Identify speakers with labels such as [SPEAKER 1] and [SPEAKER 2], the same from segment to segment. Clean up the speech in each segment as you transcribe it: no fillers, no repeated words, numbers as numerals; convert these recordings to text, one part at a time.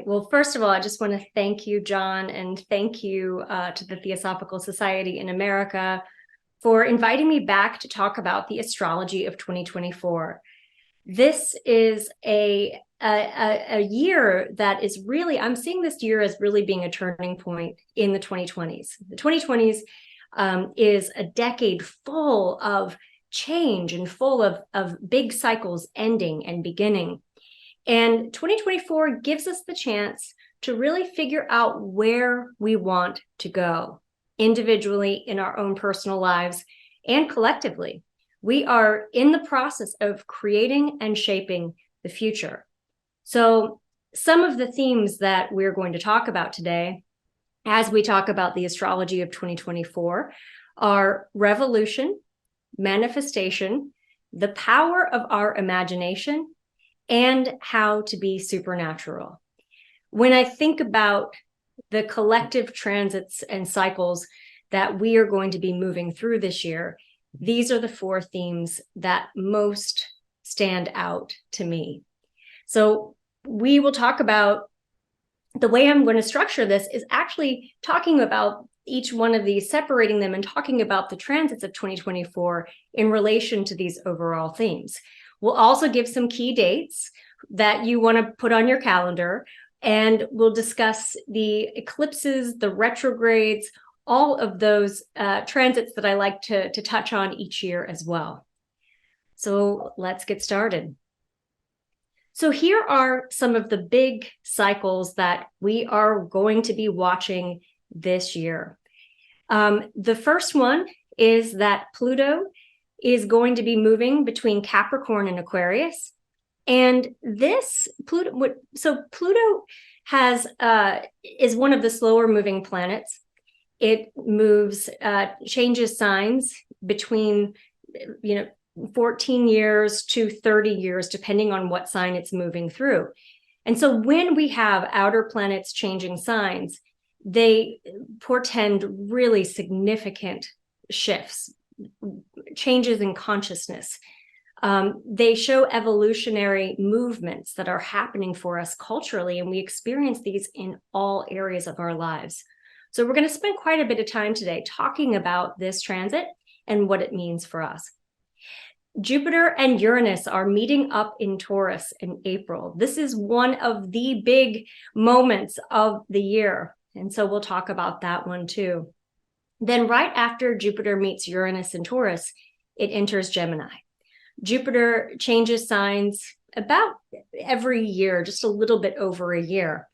[SPEAKER 1] Well, first of all, I just want to thank you, John, and thank you to the Theosophical Society in America for inviting me back to talk about the astrology of 2024. This is a year that is really, I'm seeing this year as really being a turning point in the 2020s. The 2020s is a decade full of change and full of big cycles ending and beginning. And 2024 gives us the chance to really figure out where we want to go individually in our own personal lives and collectively. We are in the process of creating and shaping the future. So some of the themes that we're going to talk about today, as we talk about the astrology of 2024, are revolution, manifestation, the power of our imagination, and how to be supernatural. When I think about the collective transits and cycles that we are going to be moving through this year, these are the four themes that most stand out to me. So we will talk about, the way I'm going to structure this is actually talking about each one of these, separating them and talking about the transits of 2024 in relation to these overall themes. We'll also give some key dates that you want to put on your calendar, and we'll discuss the eclipses, the retrogrades, all of those transits that I like to touch on each year as well. So let's get started. So here are some of the big cycles that we are going to be watching this year. The first one is that Pluto is going to be moving between Capricorn and Aquarius. And this Pluto, so Pluto is one of the slower moving planets. It moves, changes signs between, 14 years to 30 years, depending on what sign it's moving through. And so when we have outer planets changing signs, they portend really significant shifts, changes in consciousness. They show evolutionary movements that are happening for us culturally, and we experience these in all areas of our lives. So we're going to spend quite a bit of time today talking about this transit and what it means for us. Jupiter and Uranus are meeting up in Taurus in April. This is one of the big moments of the year, and so we'll talk about that one too. Then right after Jupiter meets Uranus in Taurus, it enters Gemini. Jupiter changes signs about every year, just a little bit over a year.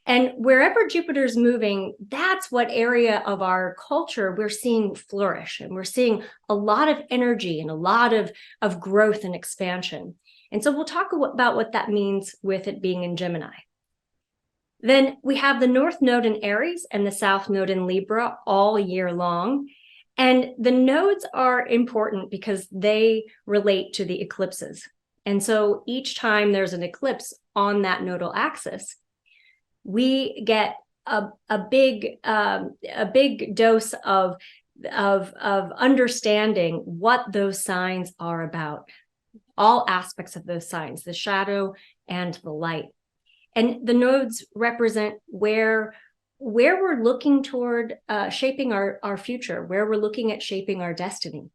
[SPEAKER 1] And wherever Jupiter's moving, that's what area of our culture we're seeing flourish. And we're seeing a lot of energy and a lot of growth and expansion. And so we'll talk about what that means with it being in Gemini. Then we have the North Node in Aries and the South Node in Libra all year long. And the nodes are important because they relate to the eclipses. And so each time there's an eclipse on that nodal axis, we get a big dose of understanding what those signs are about, all aspects of those signs, the shadow and the light. And the nodes represent where we're looking toward shaping our future, where we're looking at shaping our destiny.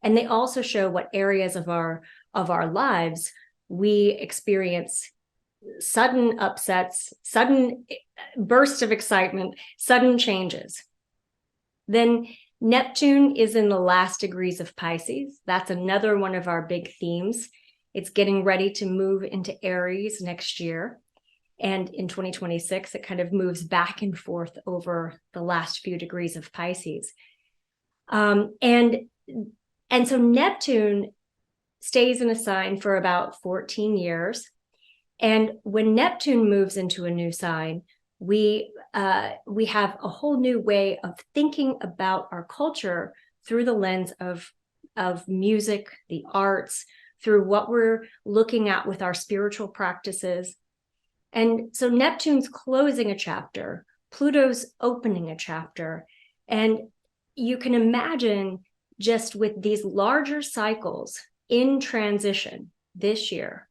[SPEAKER 1] And they also show what areas of our lives we experience sudden upsets, sudden bursts of excitement, sudden changes. Then Neptune is in the last degrees of Pisces. That's another one of our big themes. It's getting ready to move into Aries next year. And in 2026, it kind of moves back and forth over the last few degrees of Pisces. And so Neptune stays in a sign for about 14 years. And when Neptune moves into a new sign, we have a whole new way of thinking about our culture through the lens of music, the arts, through what we're looking at with our spiritual practices. And so Neptune's closing a chapter, Pluto's opening a chapter. And you can imagine just with these larger cycles in transition this year,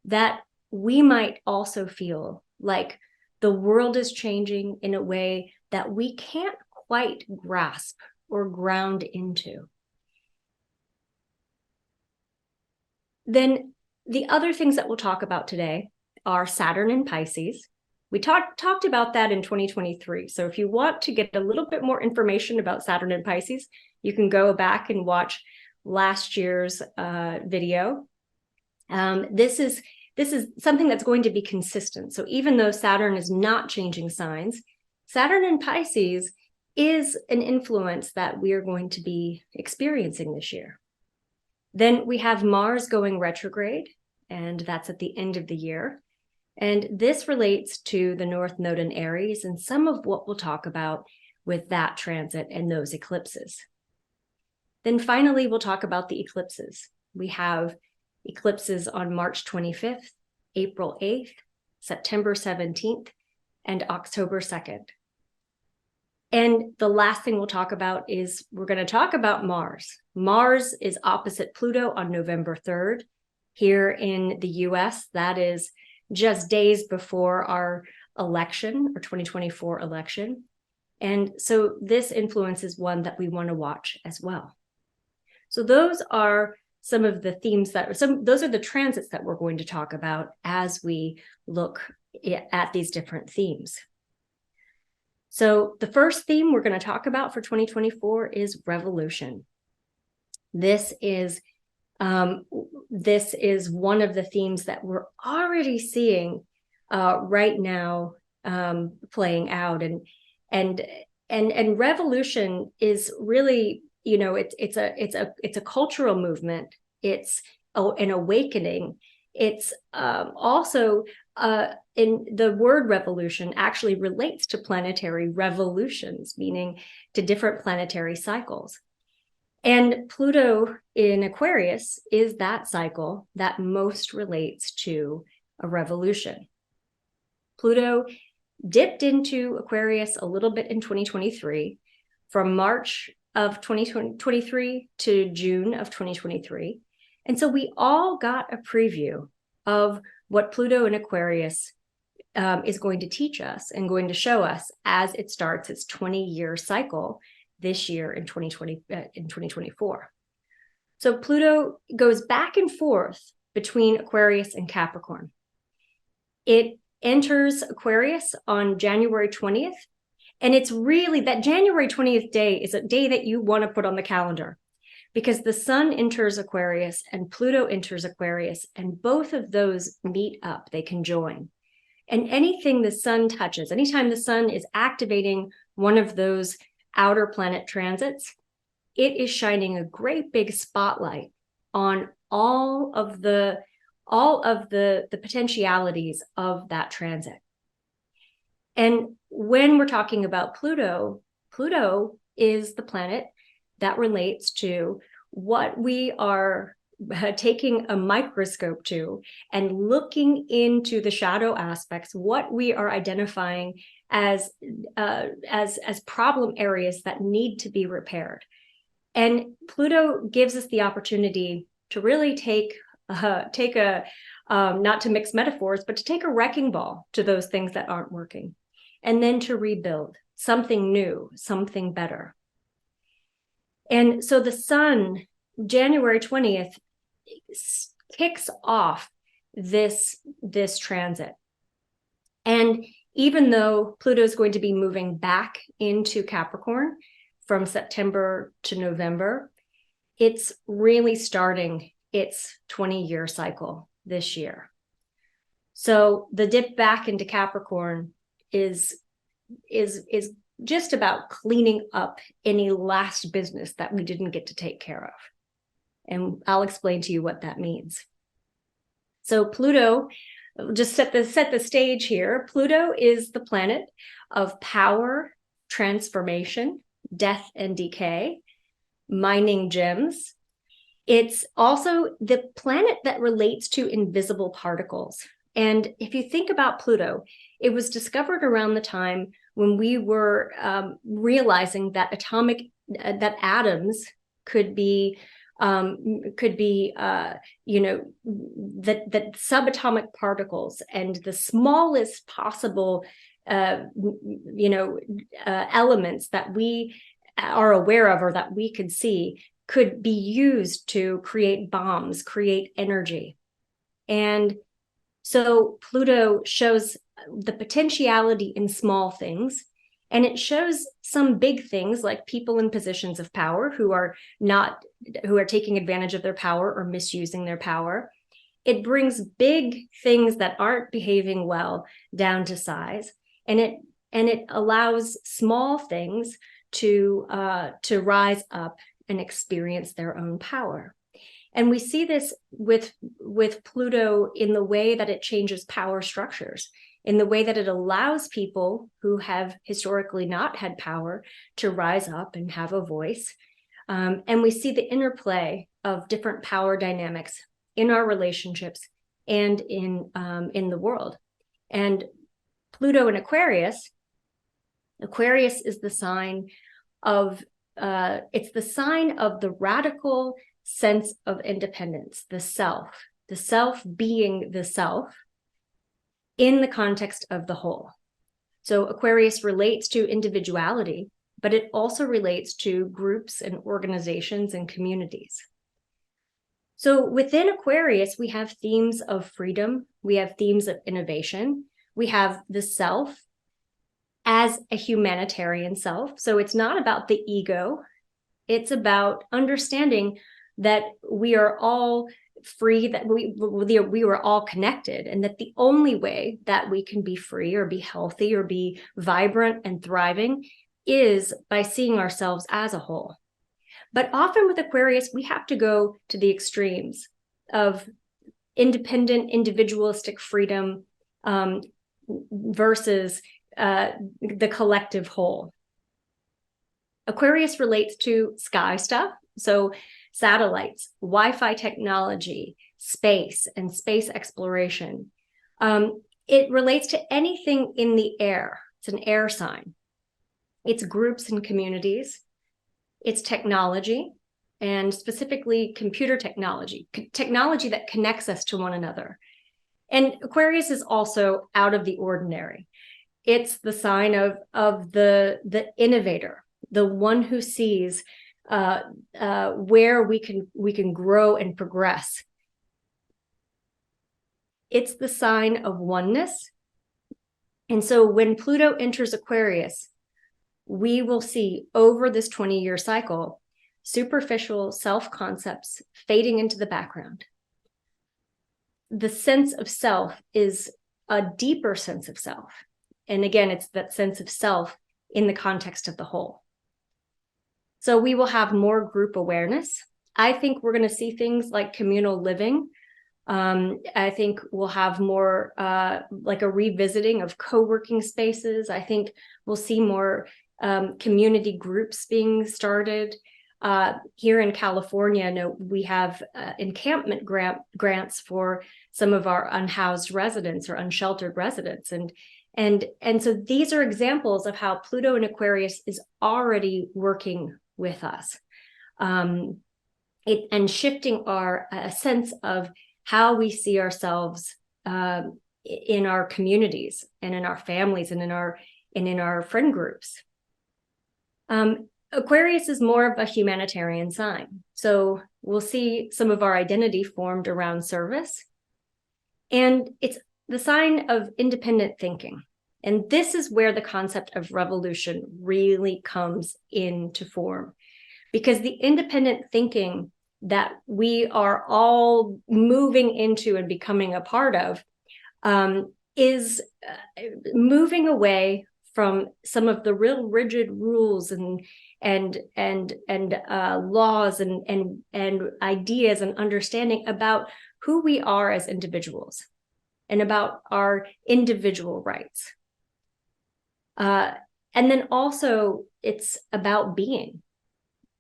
[SPEAKER 1] that we might also feel like The world is changing in a way that we can't quite grasp or ground into. Then the other things that we'll talk about today are Saturn in Pisces. We talked about that in 2023. So if you want to get a little bit more information about Saturn in Pisces, you can go back and watch last year's video. This is something that's going to be consistent. So even though Saturn is not changing signs, Saturn in Pisces is an influence that we are going to be experiencing this year. Then we have Mars going retrograde, and that's at the end of the year. And this relates to the North Node in Aries and some of what we'll talk about with that transit and those eclipses. Then finally, we'll talk about the eclipses. We have eclipses on March 25th, April 8th, September 17th, and October 2nd. And the last thing we'll talk about is we're going to talk about Mars. Mars is opposite Pluto on November 3rd. Here in the US, that is just days before our election, our 2024 election. And so this influence is one that we want to watch as well. So those are some of the themes those are the transits that we're going to talk about as we look at these different themes. So the first theme we're going to talk about for 2024 is revolution. This is one of the themes that we're already seeing right now playing out, and revolution is really, it's a cultural movement. It's an awakening. It's also in the word revolution actually relates to planetary revolutions, meaning to different planetary cycles. And Pluto in Aquarius is that cycle that most relates to a revolution. Pluto dipped into Aquarius a little bit in 2023, from March of 2023 to June of 2023. And so we all got a preview of what Pluto in Aquarius is going to teach us and going to show us as it starts its 20-year cycle this year in 2024. So Pluto goes back and forth between Aquarius and Capricorn. It enters Aquarius on January 20th, and it's really that January 20th day is a day that you want to put on the calendar, because the sun enters Aquarius and Pluto enters Aquarius, and both of those meet up, they conjoin. And anything the sun touches, anytime the sun is activating one of those outer planet transits, it is shining a great big spotlight on all of the potentialities of that transit. And when we're talking about Pluto, Pluto is the planet that relates to what we are taking a microscope to and looking into the shadow aspects, what we are identifying as problem areas that need to be repaired. And Pluto gives us the opportunity to really take a not to mix metaphors, but to take a wrecking ball to those things that aren't working, and then to rebuild something new, something better. And so the sun, January 20th, kicks off this transit. And even though Pluto is going to be moving back into Capricorn from September to November, it's really starting its 20-year cycle this year. So the dip back into Capricorn is just about cleaning up any last business that we didn't get to take care of. And I'll explain to you what that means. So Pluto, just set the stage here. Pluto is the planet of power, transformation, death and decay, mining gems. It's also the planet that relates to invisible particles. And if you think about Pluto, it was discovered around the time when we were realizing that atoms could be that subatomic particles and the smallest possible elements that we are aware of or that we could see could be used to create bombs, create energy. And so Pluto shows the potentiality in small things, and it shows some big things like people in positions of power who are taking advantage of their power or misusing their power. It brings big things that aren't behaving well down to size, and it allows small things to rise up and experience their own power. And we see this with Pluto in the way that it changes power structures, in the way that it allows people who have historically not had power to rise up and have a voice. And we see the interplay of different power dynamics in our relationships and in the world. And Pluto in Aquarius is the sign of it's the sign of the radical sense of independence, the self being the self in the context of the whole. So Aquarius relates to individuality, but it also relates to groups and organizations and communities. So within Aquarius, we have themes of freedom, we have themes of innovation, we have the self as a humanitarian self. So it's not about the ego, it's about understanding that we are all free, that we were all connected, and that the only way that we can be free or be healthy or be vibrant and thriving is by seeing ourselves as a whole. But often with Aquarius, we have to go to the extremes of independent, individualistic freedom versus the collective whole. Aquarius relates to sky stuff, so satellites, Wi-Fi technology, space, and space exploration. It relates to anything in the air. It's an air sign. It's groups and communities. It's technology, and specifically computer technology, technology that connects us to one another. And Aquarius is also out of the ordinary. It's the sign of the innovator, the one who sees where we can grow and progress. It's the sign of oneness. And so when Pluto enters Aquarius, we will see over this 20-year cycle, superficial self-concepts fading into the background. The sense of self is a deeper sense of self. And again, it's that sense of self in the context of the whole. So we will have more group awareness. I think we're going to see things like communal living. I think we'll have more like a revisiting of co-working spaces. I think we'll see more community groups being started. Here in California, we have encampment grants for some of our unhoused residents or unsheltered residents. And so these are examples of how Pluto in Aquarius is already working with us, and shifting our sense of how we see ourselves in our communities and in our families and in our friend groups. Aquarius is more of a humanitarian sign. So we'll see some of our identity formed around service. And it's the sign of independent thinking. And this is where the concept of revolution really comes into form, because the independent thinking that we are all moving into and becoming a part of is moving away from some of the real rigid rules and laws and ideas and understanding about who we are as individuals and about our individual rights. And then also it's about being,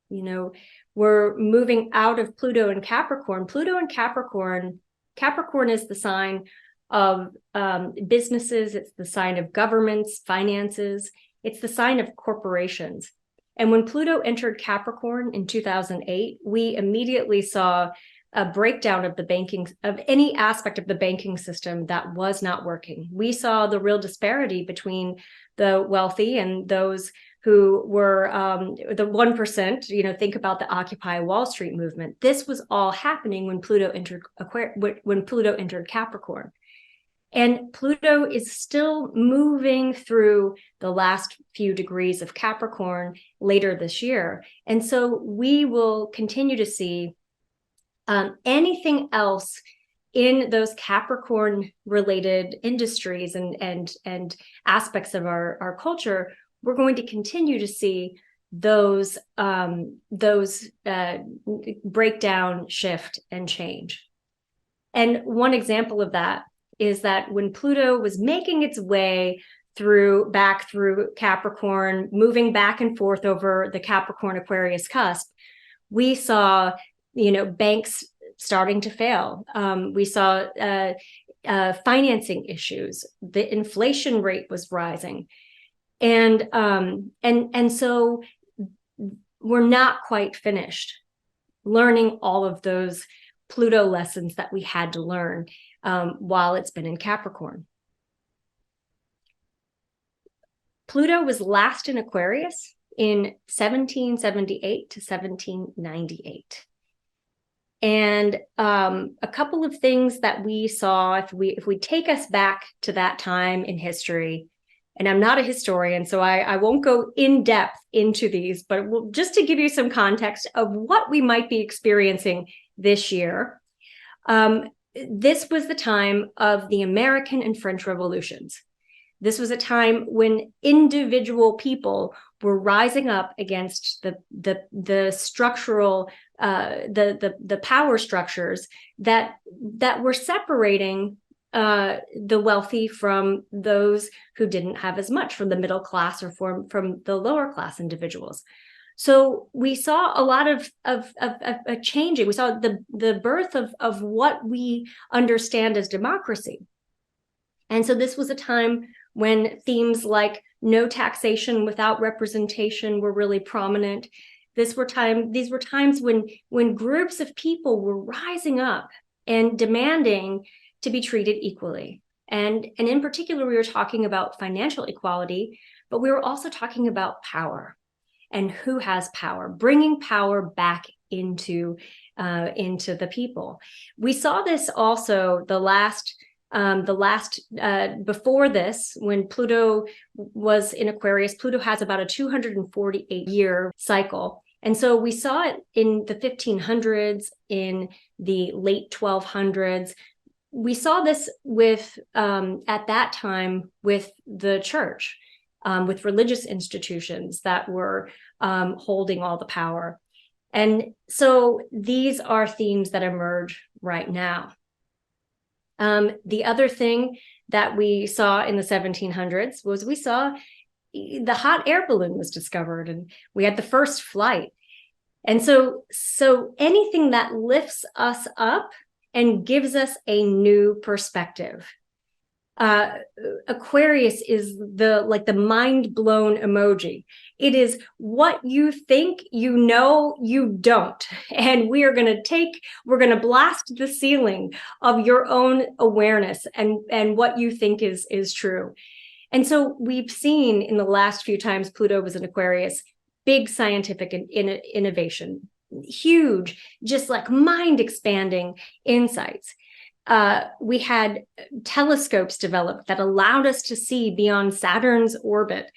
[SPEAKER 1] we're moving out of Pluto and Capricorn. Pluto and Capricorn is the sign of businesses. It's the sign of governments, finances. It's the sign of corporations. And when Pluto entered Capricorn in 2008, we immediately saw a breakdown of the banking, of any aspect of the banking system that was not working. We saw the real disparity between the wealthy and those who were the 1%. Think about the Occupy Wall Street movement. This was all happening when Pluto entered Capricorn. And Pluto is still moving through the last few degrees of Capricorn later this year. And so we will continue to see anything else in those Capricorn related industries and aspects of our culture. We're going to continue to see those breakdown, shift, and change. And one example of that is that when Pluto was making its way back through Capricorn, moving back and forth over the Capricorn Aquarius cusp, we saw, banks starting to fail. We saw financing issues. The inflation rate was rising, and so we're not quite finished learning all of those Pluto lessons that we had to learn while it's been in Capricorn. Pluto was last in Aquarius in 1778 to 1798. And a couple of things that we saw, if we take us back to that time in history, and I'm not a historian, so I won't go in depth into these, but just to give you some context of what we might be experiencing this year. This was the time of the American and French revolutions. This was a time when individual people were rising up against the structural, the power structures that were separating the wealthy from those who didn't have as much, from the middle class or from the lower class individuals. So we saw a lot of a changing. We saw the birth of what we understand as democracy. And so this was a time when themes like no taxation without representation were really prominent. These were times when groups of people were rising up and demanding to be treated equally. And in particular, we were talking about financial equality, but we were also talking about power and who has power, bringing power back into the people. We saw this also before this, when Pluto was in Aquarius. Pluto has about a 248-year cycle. And so we saw it in the 1500s, in the late 1200s. We saw this at that time with the church, with religious institutions that were holding all the power. And so these are themes that emerge right now. The other thing that we saw in the 1700s was we saw the hot air balloon was discovered, and we had the first flight. And so anything that lifts us up and gives us a new perspective. Aquarius is the mind blown emoji. It is what you think you don't. And we're going to blast the ceiling of your own awareness and what you think is true. And so we've seen in the last few times Pluto was in Aquarius, big scientific innovation, huge, just like mind expanding insights. We had telescopes developed that allowed us to see beyond Saturn's orbit.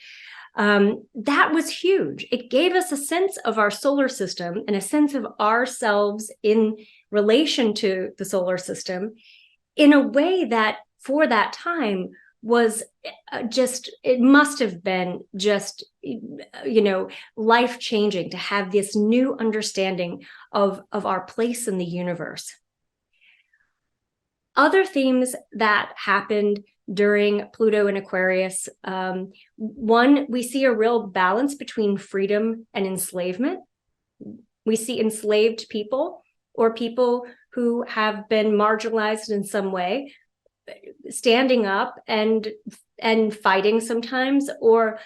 [SPEAKER 1] That was huge. It gave us a sense of our solar system and a sense of ourselves in relation to the solar system in a way that for that time was it must have been just, life-changing to have this new understanding of our place in the universe. Other themes that happened during Pluto and Aquarius, one, we see a real balance between freedom and enslavement. We see enslaved people or people who have been marginalized in some way standing up and fighting sometimes, or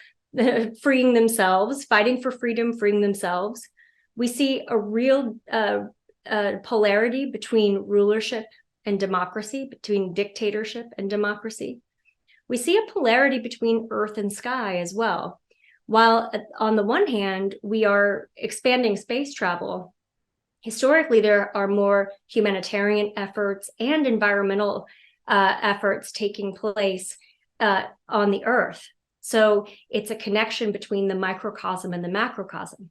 [SPEAKER 1] freeing themselves, fighting for freedom, freeing themselves. We see a real polarity between rulership and democracy, between dictatorship and democracy. We see a polarity between earth and sky as well. While on the one hand, we are expanding space travel, historically, there are more humanitarian efforts and environmental efforts taking place on the earth. So it's a connection between the microcosm and the macrocosm.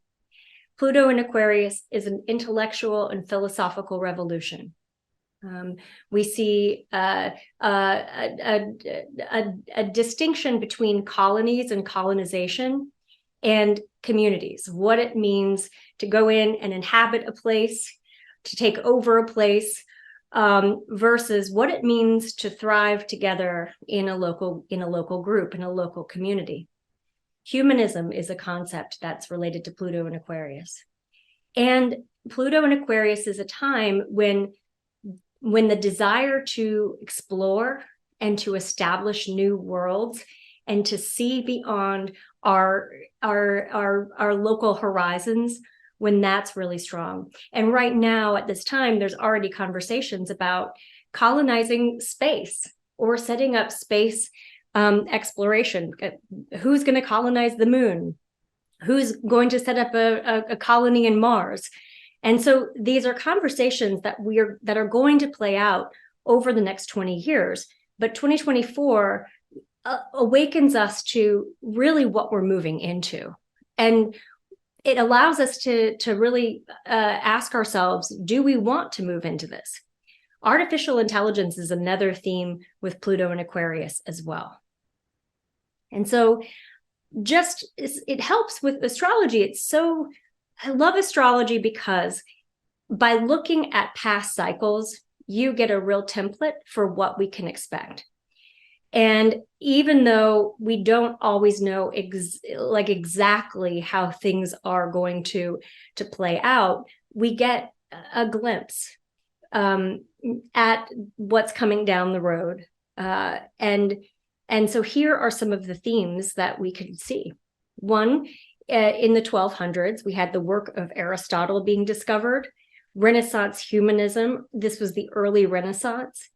[SPEAKER 1] Pluto in Aquarius is an intellectual and philosophical revolution. We see a distinction between colonies and colonization and communities, what it means to go in and inhabit a place, to take over a place, versus what it means to thrive together in a local group, in a local community. Humanism is a concept that's related to Pluto and Aquarius. And Pluto and Aquarius is a time when the desire to explore and to establish new worlds and to see beyond our local horizons, when that's really strong. And right now at this time, there's already conversations about colonizing space or setting up space exploration. Who's going to colonize the moon? Who's going to set up a colony in Mars? And so these are conversations that are going to play out over the next 20 years. But 2024 awakens us to really what we're moving into. And it allows us to really ask ourselves, do we want to move into this? Artificial intelligence is another theme with Pluto and Aquarius as well. And so it helps with astrology. I love astrology because by looking at past cycles, you get a real template for what we can expect. And even though we don't always know exactly how things are going to play out, we get a glimpse at what's coming down the road. And so here are some of the themes that we could see. One, in the 1200s, we had the work of Aristotle being discovered, Renaissance humanism. This was the early Renaissance.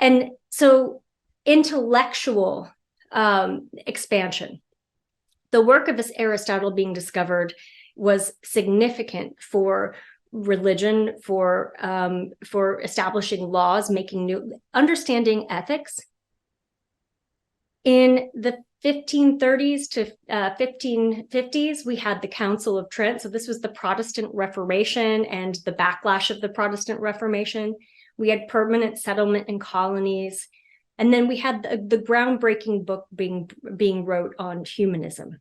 [SPEAKER 1] And so intellectual expansion. The work of this Aristotle being discovered was significant for religion, for establishing laws, understanding ethics. In the 1530s to 1550s, we had the Council of Trent. So this was the Protestant Reformation and the backlash of the Protestant Reformation. We had permanent settlement in colonies. And then we had the groundbreaking book being wrote on humanism.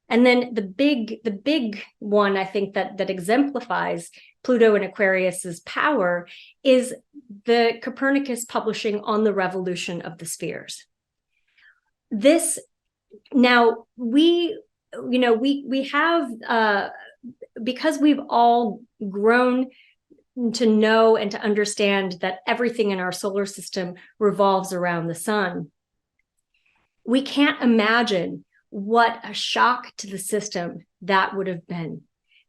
[SPEAKER 1] And then the big one, I think, that exemplifies Pluto and Aquarius's power is the Copernicus publishing on the revolution of the spheres. This now we have because we've all grown to know and to understand that everything in our solar system revolves around the sun. We can't imagine what a shock to the system that would have been,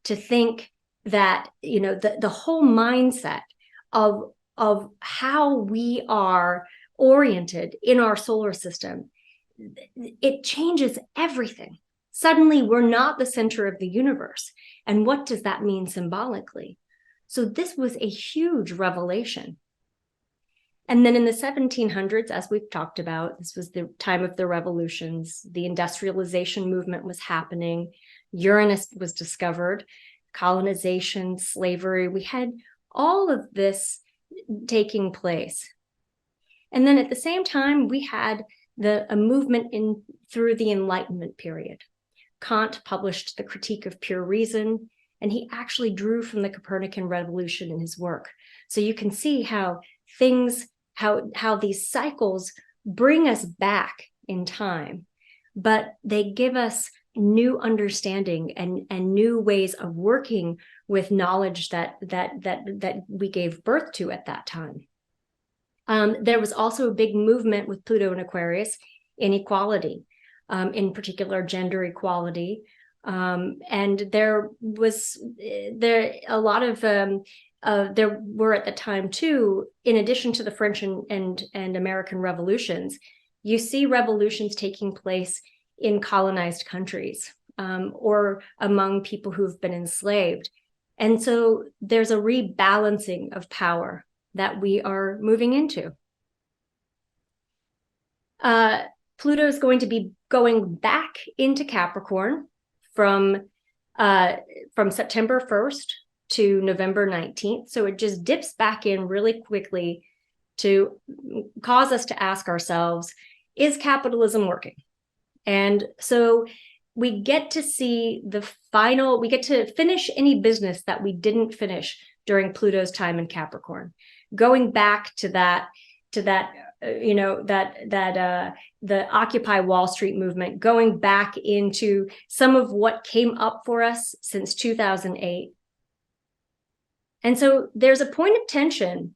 [SPEAKER 1] to think that, the whole mindset of how we are oriented in our solar system, it changes everything. Suddenly, we're not the center of the universe. And what does that mean symbolically? So this was a huge revelation. And then in the 1700s, as we've talked about, this was the time of the revolutions. The industrialization movement was happening. Uranus was discovered, colonization, slavery. We had all of this taking place. And then at the same time, we had a movement through the Enlightenment period. Kant published the Critique of Pure Reason, and he actually drew from the Copernican revolution in his work. So you can see how these cycles bring us back in time, but they give us new understanding and new ways of working with knowledge that we gave birth to at that time. There was also a big movement with Pluto and Aquarius in equality, in particular gender equality. And there was a lot of there were at the time too, in addition to the French and American revolutions, you see revolutions taking place in colonized countries, or among people who've been enslaved. And so there's a rebalancing of power that we are moving into. Pluto is going to be going back into Capricorn from September 1st to November 19th. So it just dips back in really quickly to cause us to ask ourselves, is capitalism working? And so we get to see we get to finish any business that we didn't finish during Pluto's time in Capricorn, going back to the Occupy Wall Street movement, going back into some of what came up for us since 2008. And so there's a point of tension,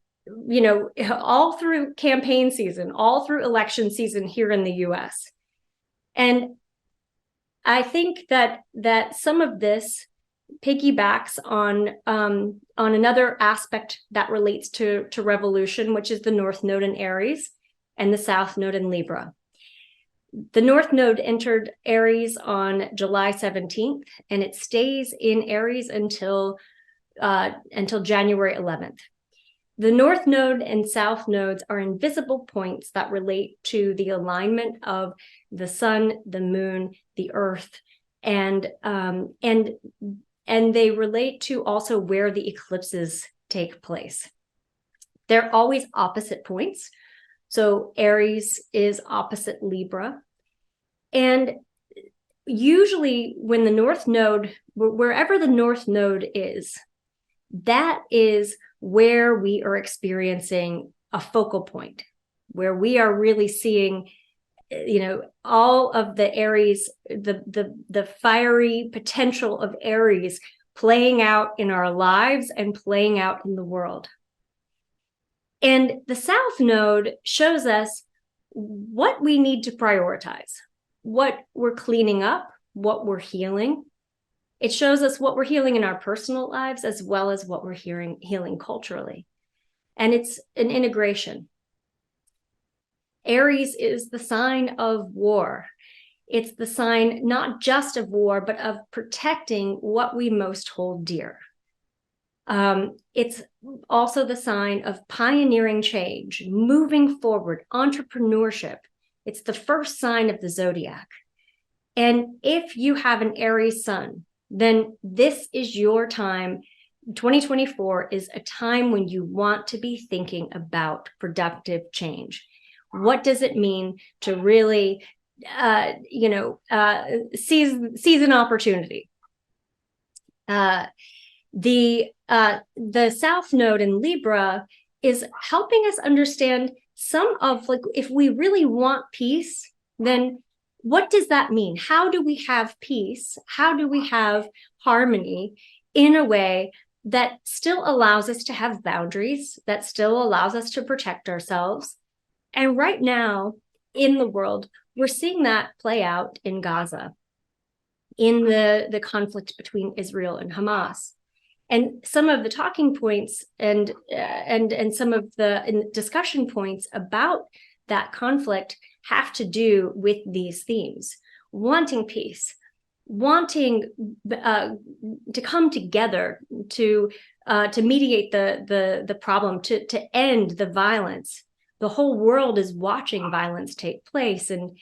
[SPEAKER 1] all through campaign season, all through election season here in the US. And I think that some of this piggybacks on another aspect that relates to revolution, which is the North Node in Aries and the South Node in Libra. The North Node entered Aries on July 17th, and it stays in Aries until January 11th. The North Node and South Nodes are invisible points that relate to the alignment of the sun, the moon, the earth, and they relate to also where the eclipses take place. They're always opposite points. So Aries is opposite Libra. And usually when the North Node, wherever the North Node is, that is where we are experiencing a focal point, where we are really seeing, all of the Aries, the fiery potential of Aries playing out in our lives and playing out in the world. And the South Node shows us what we need to prioritize, what we're cleaning up, what we're healing. It shows us what we're healing in our personal lives as well as what we're healing culturally. And it's an integration. Aries is the sign of war. It's the sign not just of war, but of protecting what we most hold dear. It's also the sign of pioneering change, moving forward, entrepreneurship. It's the first sign of the zodiac. And if you have an Aries sun, then this is your time. 2024 is a time when you want to be thinking about productive change. What does it mean to really, seize an opportunity? The South Node in Libra is helping us understand some of, if we really want peace, then what does that mean? How do we have peace? How do we have harmony in a way that still allows us to have boundaries, that still allows us to protect ourselves? And right now in the world, we're seeing that play out in Gaza, in the conflict between Israel and Hamas. And some of the talking points and some of the discussion points about that conflict have to do with these themes: wanting peace, wanting to come together to mediate the problem, to end the violence. The whole world is watching violence take place, and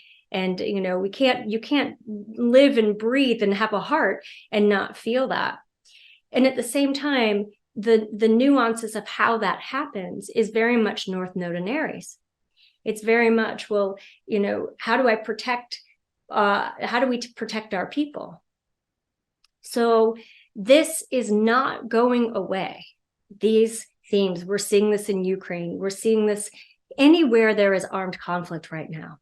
[SPEAKER 1] you can't live and breathe and have a heart and not feel that. And at the same time, the nuances of how that happens is very much North Node in Aries. It's very much, how do we protect our people? So this is not going away. These themes, we're seeing this in Ukraine. We're seeing this anywhere there is armed conflict right now.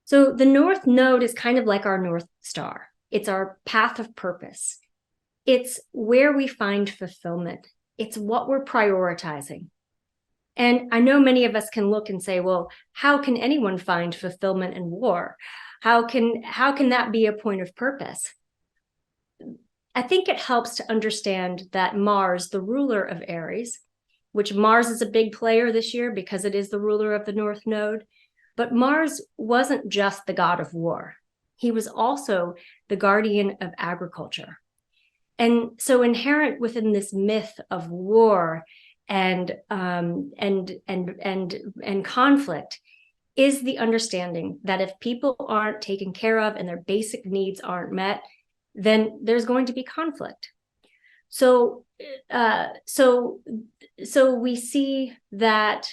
[SPEAKER 1] So the North Node is kind of like our North Star. It's our path of purpose. It's where we find fulfillment. It's what we're prioritizing. And I know many of us can look and say, well, how can anyone find fulfillment in war? How can that be a point of purpose? I think it helps to understand that Mars, the ruler of Aries, which Mars is a big player this year because it is the ruler of the North Node, but Mars wasn't just the god of war. He was also the guardian of agriculture. And so inherent within this myth of war and conflict is the understanding that if people aren't taken care of and their basic needs aren't met, then there's going to be conflict. So we see that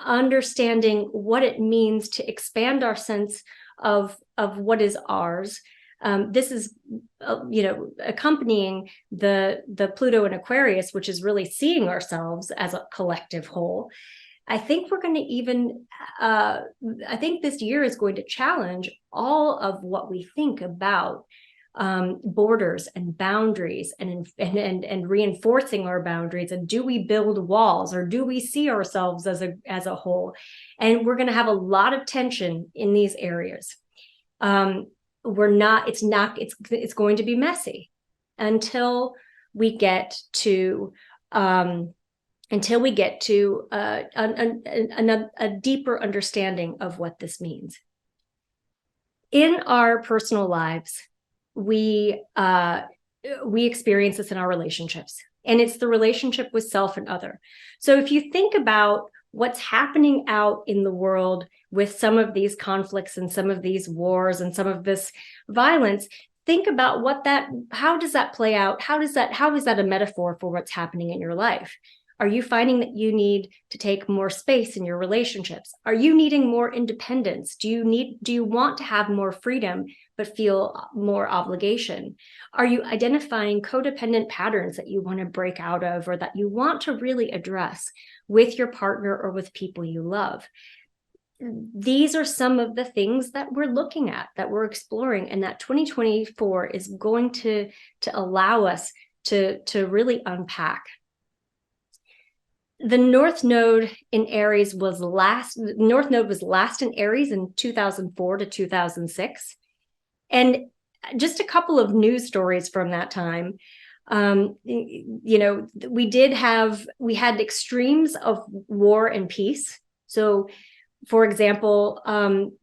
[SPEAKER 1] understanding what it means to expand our sense of what is ours. This is, accompanying the Pluto and Aquarius, which is really seeing ourselves as a collective whole. I think we're going to even, I think this year is going to challenge all of what we think about borders and boundaries and reinforcing our boundaries. And do we build walls, or do we see ourselves as a whole? And we're going to have a lot of tension in these areas. It's going to be messy until we get to a deeper understanding of what this means. In our personal lives, we experience this in our relationships, and it's the relationship with self and other. So if you think about what's happening out in the world with some of these conflicts and some of these wars and some of this violence, think about how does that play out? How is that a metaphor for what's happening in your life? Are you finding that you need to take more space in your relationships? Are you needing more independence? Do you want to have more freedom but feel more obligation? Are you identifying codependent patterns that you want to break out of, or that you want to really address with your partner or with people you love? These are some of the things that we're looking at, that we're exploring, and that 2024 is going to allow us to really unpack. The North Node in Aries was last in Aries in 2004 to 2006. And just a couple of news stories from that time. We had extremes of war and peace. So, for example,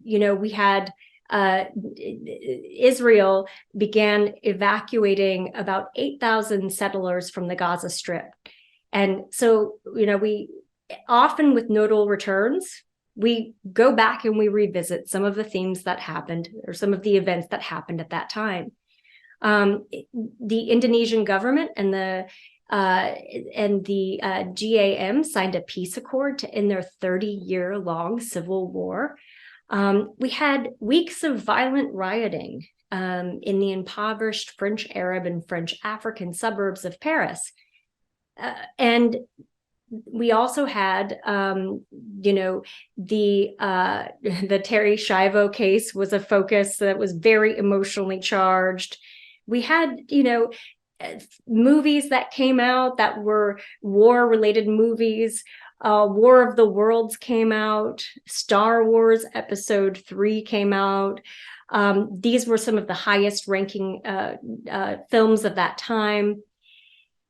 [SPEAKER 1] we had Israel began evacuating about 8,000 settlers from the Gaza Strip. And so, we often, with nodal returns, we go back and we revisit some of the themes that happened, or some of the events that happened at that time. The Indonesian government and the GAM signed a peace accord to end their 30-year-long civil war. We had weeks of violent rioting in the impoverished French Arab and French African suburbs of Paris. And we also had, the Terry Schiavo case was a focus that was very emotionally charged. We had, movies that came out that were war-related movies. War of the Worlds came out. Star Wars Episode 3 came out. These were some of the highest-ranking films of that time.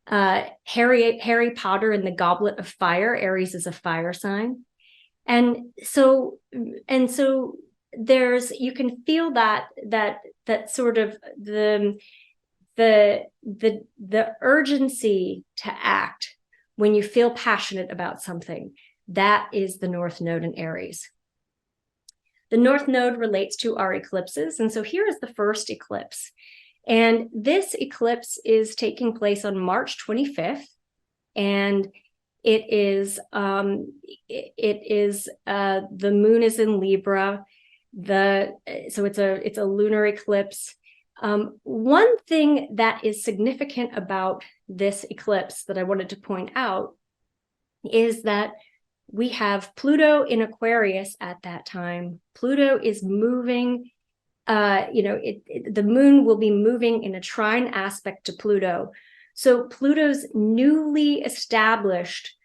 [SPEAKER 1] Harry Potter and the Goblet of Fire. Aries is a fire sign, and so there's, you can feel that sort of the urgency to act when you feel passionate about something. That is the North Node in Aries. The North Node relates to our eclipses, and so here is the first eclipse. And this eclipse is taking place on March 25th, and it is the moon is in Libra. So it's a lunar eclipse. One thing that is significant about this eclipse that I wanted to point out is that we have Pluto in Aquarius at that time. Pluto is moving. The moon will be moving in a trine aspect to Pluto. So Pluto's newly established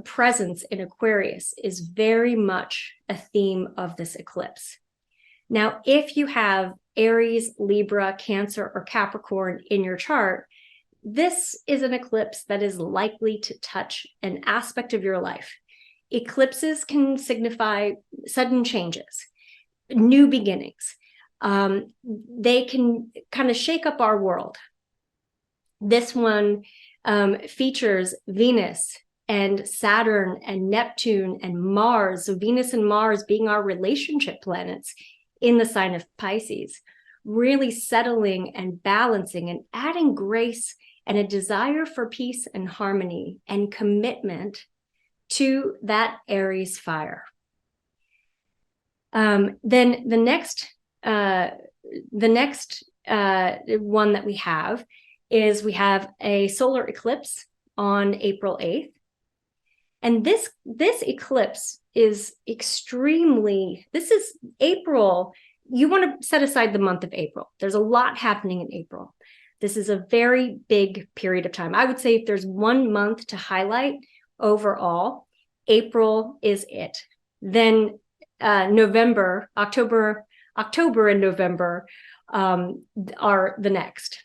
[SPEAKER 1] presence in Aquarius is very much a theme of this eclipse. Now, if you have Aries, Libra, Cancer, or Capricorn in your chart, this is an eclipse that is likely to touch an aspect of your life. Eclipses can signify sudden changes, new beginnings. They can kind of shake up our world. This one features Venus and Saturn and Neptune and Mars. So Venus and Mars being our relationship planets in the sign of Pisces, really settling and balancing and adding grace and a desire for peace and harmony and commitment to that Aries fire. Then the next one that we have is we have a solar eclipse on April 8th. And this eclipse is this is April. You want to set aside the month of April. There's a lot happening in April. This is a very big period of time. I would say if there's one month to highlight overall, April is it. Then October and November are the next.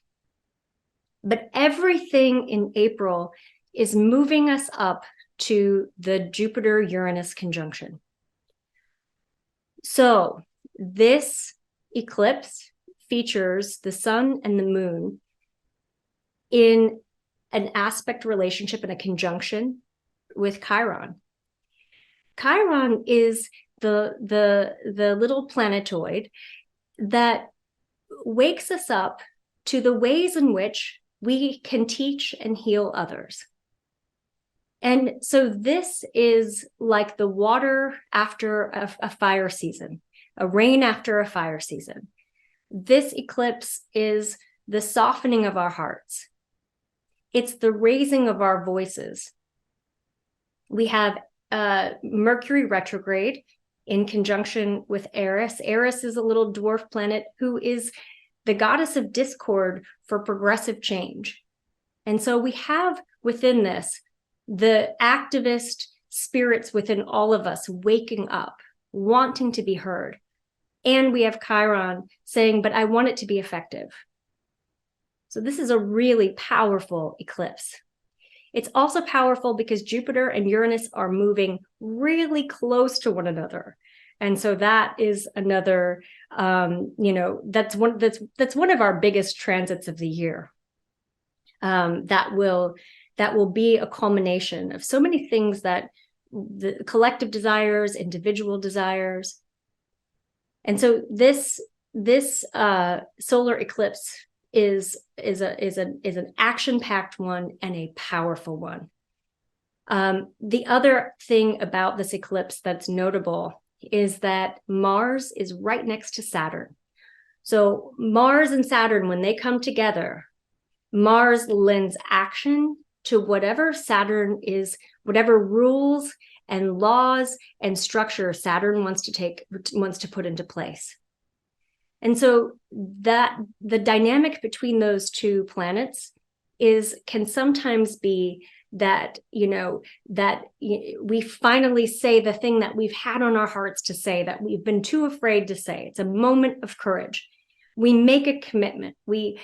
[SPEAKER 1] But everything in April is moving us up to the Jupiter-Uranus conjunction. So this eclipse features the sun and the moon in an aspect relationship and a conjunction with Chiron. Chiron is the little planetoid that wakes us up to the ways in which we can teach and heal others. And so this is like the water after a fire season, a rain after a fire season. This eclipse is the softening of our hearts. It's the raising of our voices. We have Mercury retrograde in conjunction with Eris. Eris is a little dwarf planet who is the goddess of discord for progressive change. And so we have within this the activist spirits within all of us waking up, wanting to be heard. And we have Chiron saying, but I want it to be effective. So this is a really powerful eclipse. It's also powerful because Jupiter and Uranus are moving really close to one another. And so that is another, that's one of our biggest transits of the year. That will be a culmination of so many things that the collective desires, individual desires. And so this solar eclipse is an action-packed one and a powerful one. The other thing about this eclipse that's notable is that Mars is right next to Saturn. So Mars and Saturn, when they come together, Mars lends action to whatever Saturn is, whatever rules and laws and structure Saturn wants to put into place. And so that the dynamic between those two planets can sometimes be that, that we finally say the thing that we've had on our hearts to say, that we've been too afraid to say. It's a moment of courage. We make a commitment. We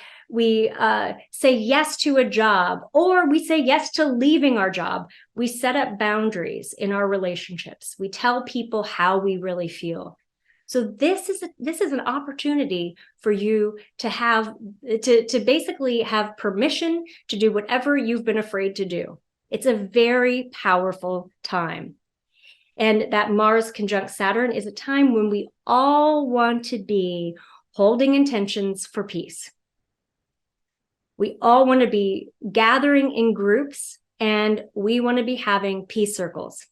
[SPEAKER 1] say yes to a job, or we say yes to leaving our job. We set up boundaries in our relationships. We tell people how we really feel. So this is an opportunity for you to basically have permission to do whatever you've been afraid to do. It's a very powerful time. And that Mars conjunct Saturn is a time when we all want to be holding intentions for peace. We all want to be gathering in groups, and we want to be having peace circles.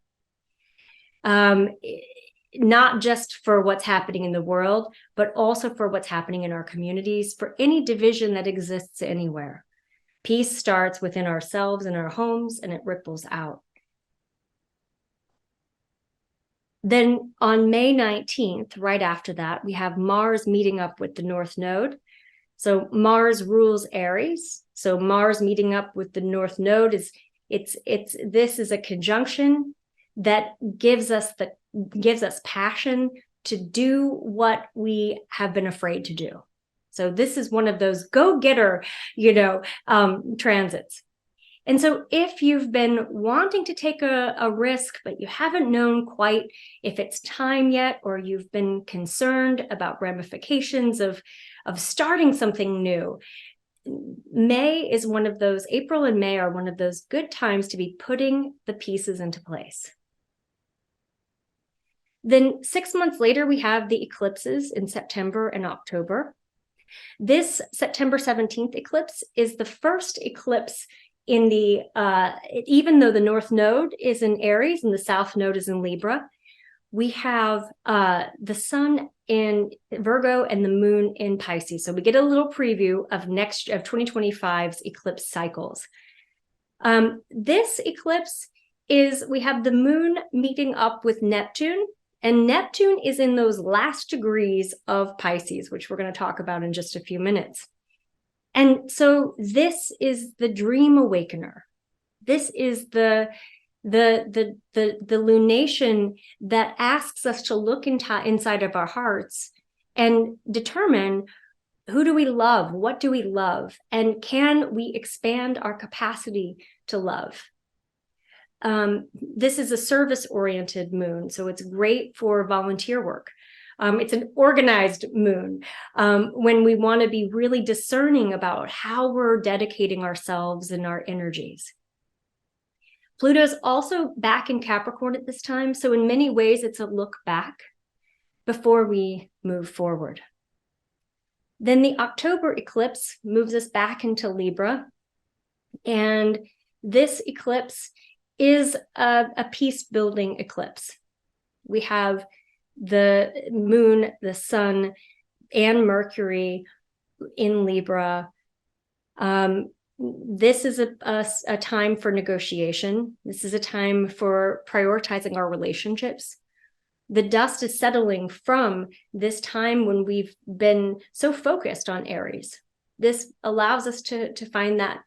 [SPEAKER 1] Not just for what's happening in the world, but also for what's happening in our communities, for any division that exists anywhere. Peace starts within ourselves and our homes, and it ripples out. Then on May 19th, right after that, we have Mars meeting up with the North Node. So Mars rules Aries. So Mars meeting up with the North Node this is a conjunction that gives us passion, to do what we have been afraid to do. So this is one of those go-getter, transits. And so if you've been wanting to take a risk, but you haven't known quite if it's time yet, or you've been concerned about ramifications of starting something new, April and May are one of those good times to be putting the pieces into place. Then 6 months later, we have the eclipses in September and October. This September 17th eclipse is the first eclipse in the, even though the North Node is in Aries and the South Node is in Libra, we have the Sun in Virgo and the Moon in Pisces. So we get a little preview of 2025's eclipse cycles. This eclipse we have the Moon meeting up with Neptune, and Neptune is in those last degrees of Pisces, which we're going to talk about in just a few minutes. And so this is the dream awakener. This is the lunation that asks us to look inside of our hearts and determine, who do we love? What do we love? And can we expand our capacity to love? This is a service-oriented moon, so it's great for volunteer work. It's an organized moon when we want to be really discerning about how we're dedicating ourselves and our energies. Pluto's also back in Capricorn at this time, so in many ways it's a look back before we move forward. Then the October eclipse moves us back into Libra, and this eclipse is a peace-building eclipse. We have the Moon, the Sun, and Mercury in Libra. This is a time for negotiation. This is a time for prioritizing our relationships. The dust is settling from this time when we've been so focused on Aries. This allows us to find that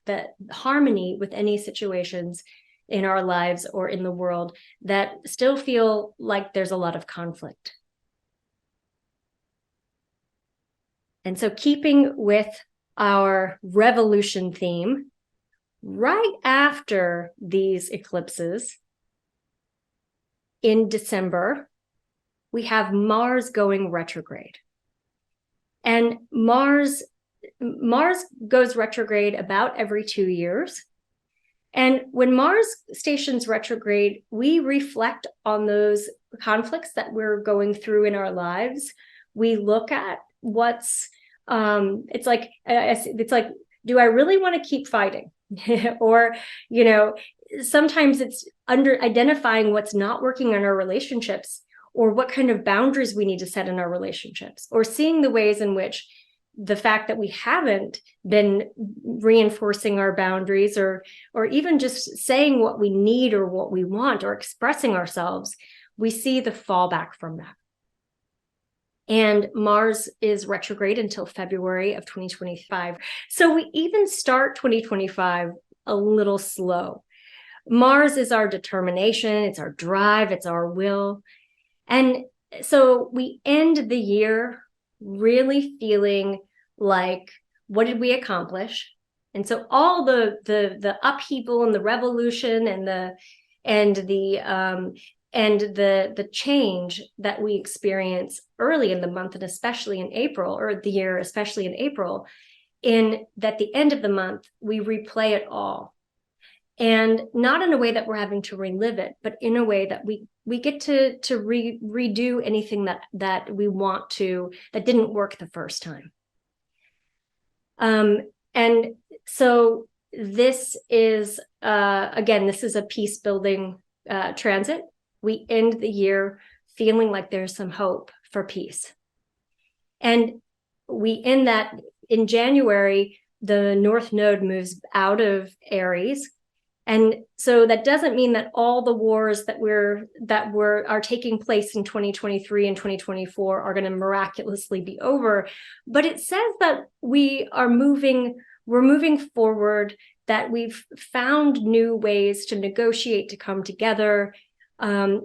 [SPEAKER 1] harmony with any situations in our lives or in the world that still feel like there's a lot of conflict. And so, keeping with our revolution theme, right after these eclipses in December, we have Mars going retrograde. And Mars goes retrograde about every 2 years. And when Mars stations retrograde, we reflect on those conflicts that we're going through in our lives. We look at what's, it's like, do I really want to keep fighting? Or, sometimes it's identifying what's not working in our relationships, or what kind of boundaries we need to set in our relationships, or seeing the ways in which the fact that we haven't been reinforcing our boundaries, or even just saying what we need or what we want, or expressing ourselves, we see the fallback from that. And Mars is retrograde until February of 2025. So we even start 2025 a little slow. Mars is our determination, it's our drive, it's our will. And so we end the year really feeling like, what did we accomplish? And so all the upheaval and the revolution and the change that we experience early in the month, and especially in April, or the year, especially in April, in that the end of the month, we replay it all. And not in a way that we're having to relive it, but in a way that we get to redo anything that we want to, that didn't work the first time. And so this is, again, this is a peace building transit. We end the year feeling like there's some hope for peace. And we end that in January, the North Node moves out of Aries. And so that doesn't mean that all the wars that are taking place in 2023 and 2024 are going to miraculously be over. But it says that we're moving forward, that we've found new ways to negotiate, to come together. And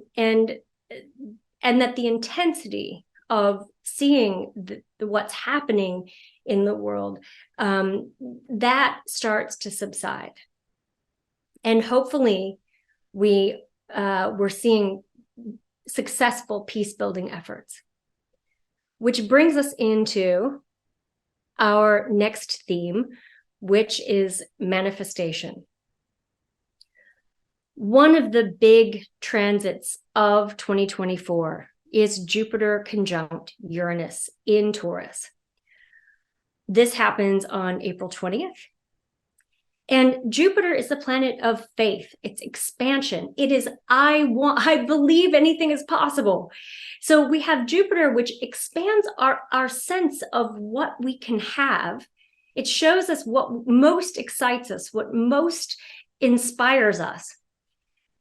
[SPEAKER 1] and that the intensity of seeing what's happening in the world, that starts to subside. And hopefully we're seeing successful peace-building efforts. Which brings us into our next theme, which is manifestation. One of the big transits of 2024 is Jupiter conjunct Uranus in Taurus. This happens on April 20th. And Jupiter is the planet of faith. It's expansion. It is, I believe anything is possible. So we have Jupiter, which expands our sense of what we can have. It shows us what most excites us, what most inspires us.